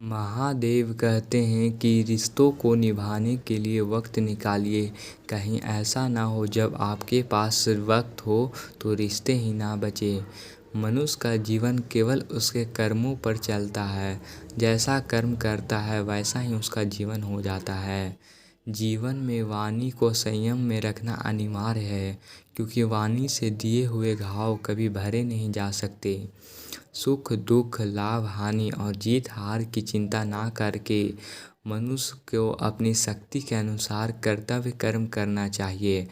महादेव कहते हैं कि रिश्तों को निभाने के लिए वक्त निकालिए। कहीं ऐसा ना हो जब आपके पास वक्त हो तो रिश्ते ही ना बचे। मनुष्य का जीवन केवल उसके कर्मों पर चलता है। जैसा कर्म करता है वैसा ही उसका जीवन हो जाता है। जीवन में वाणी को संयम में रखना अनिवार्य है, क्योंकि वाणी से दिए हुए घाव कभी भरे नहीं जा सकते। सुख दुख, लाभ हानि और जीत हार की चिंता ना करके मनुष्य को अपनी शक्ति के अनुसार कर्तव्य कर्म करना चाहिए।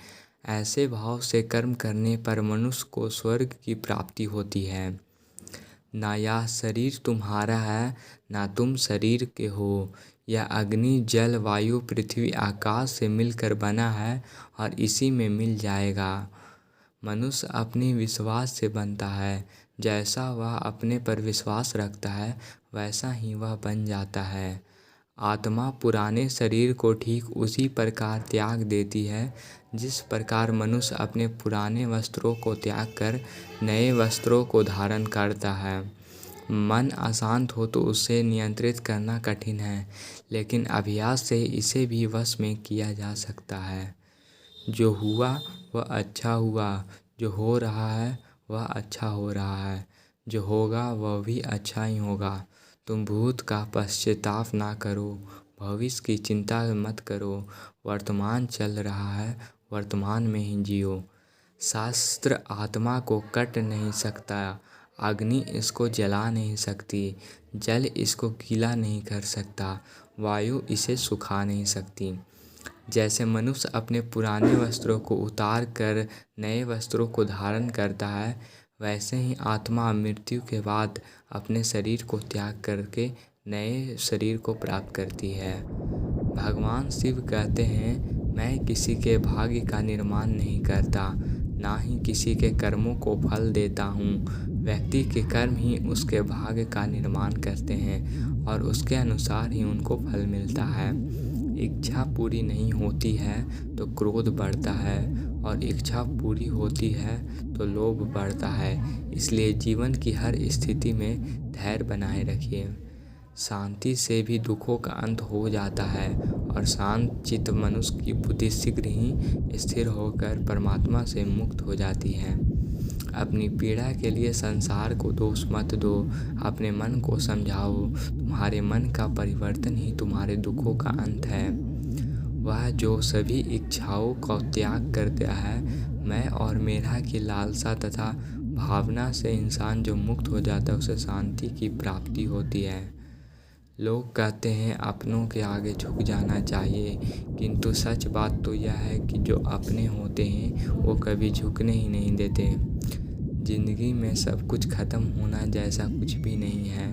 ऐसे भाव से कर्म करने पर मनुष्य को स्वर्ग की प्राप्ति होती है। ना यह शरीर तुम्हारा है, ना तुम शरीर के हो। यह अग्नि जल वायु पृथ्वी आकाश से मिलकर बना है और इसी में मिल जाएगा। मनुष्य अपने विश्वास से बनता है। जैसा वह अपने पर विश्वास रखता है वैसा ही वह बन जाता है। आत्मा पुराने शरीर को ठीक उसी प्रकार त्याग देती है जिस प्रकार मनुष्य अपने पुराने वस्त्रों को त्याग कर नए वस्त्रों को धारण करता है। मन अशांत हो तो उसे नियंत्रित करना कठिन है, लेकिन अभ्यास से इसे भी वश में किया जा सकता है। जो हुआ वह अच्छा हुआ, जो हो रहा है वह अच्छा हो रहा है, जो होगा वह भी अच्छा ही होगा। तुम भूत का पश्चाताप ना करो, भविष्य की चिंता मत करो। वर्तमान चल रहा है, वर्तमान में ही जियो। शास्त्र आत्मा को कट नहीं सकता, अग्नि इसको जला नहीं सकती, जल इसको गीला नहीं कर सकता, वायु इसे सुखा नहीं सकती। जैसे मनुष्य अपने पुराने वस्त्रों को उतार कर नए वस्त्रों को धारण करता है, वैसे ही आत्मा मृत्यु के बाद अपने शरीर को त्याग करके नए शरीर को प्राप्त करती है। भगवान शिव कहते हैं, मैं किसी के भाग्य का निर्माण नहीं करता, ना ही किसी के कर्मों को फल देता हूँ। व्यक्ति के कर्म ही उसके भाग्य का निर्माण करते हैं और उसके अनुसार ही उनको फल मिलता है। इच्छा पूरी नहीं होती है तो क्रोध बढ़ता है और इच्छा पूरी होती है तो लोभ बढ़ता है। इसलिए जीवन की हर स्थिति में धैर्य बनाए रखिए। शांति से भी दुखों का अंत हो जाता है और शांत चित्त मनुष्य की बुद्धि शीघ्र ही स्थिर होकर परमात्मा से मुक्त हो जाती है। अपनी पीड़ा के लिए संसार को दोष मत दो, अपने मन को समझाओ। तुम्हारे मन का परिवर्तन ही तुम्हारे दुखों का अंत है। वह जो सभी इच्छाओं का त्याग करता है, मैं और मेरा की लालसा तथा भावना से इंसान जो मुक्त हो जाता है उसे शांति की प्राप्ति होती है। लोग कहते हैं अपनों के आगे झुक जाना चाहिए, किंतु सच बात तो यह है कि जो अपने होते हैं वो कभी झुकने ही नहीं देते। जिंदगी में सब कुछ ख़त्म होना जैसा कुछ भी नहीं है।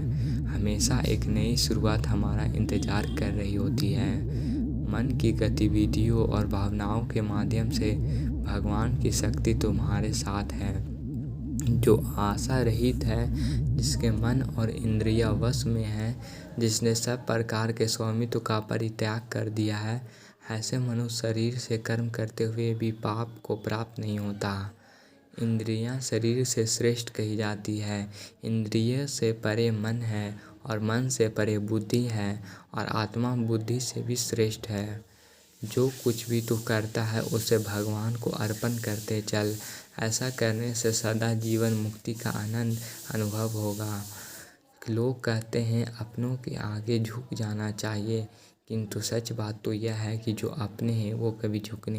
हमेशा एक नई शुरुआत हमारा इंतज़ार कर रही होती है। मन की गतिविधियों और भावनाओं के माध्यम से भगवान की शक्ति तुम्हारे साथ है। जो आशा रहित है, जिसके मन और इंद्रियां वश में है, जिसने सब प्रकार के स्वामित्व का परित्याग कर दिया है, ऐसे मनुष्य शरीर से कर्म करते हुए भी पाप को प्राप्त नहीं होता। इंद्रियां शरीर से श्रेष्ठ कही जाती है। इंद्रिय से परे मन है और मन से परे बुद्धि है और आत्मा बुद्धि से भी श्रेष्ठ है। जो कुछ भी तू करता है उसे भगवान को अर्पण करते चल। ऐसा करने से सदा जीवन मुक्ति का आनंद अनुभव होगा। लोग कहते हैं अपनों के आगे झुक जाना चाहिए, किंतु सच बात तो यह है कि जो अपने हैं वो कभी झुकने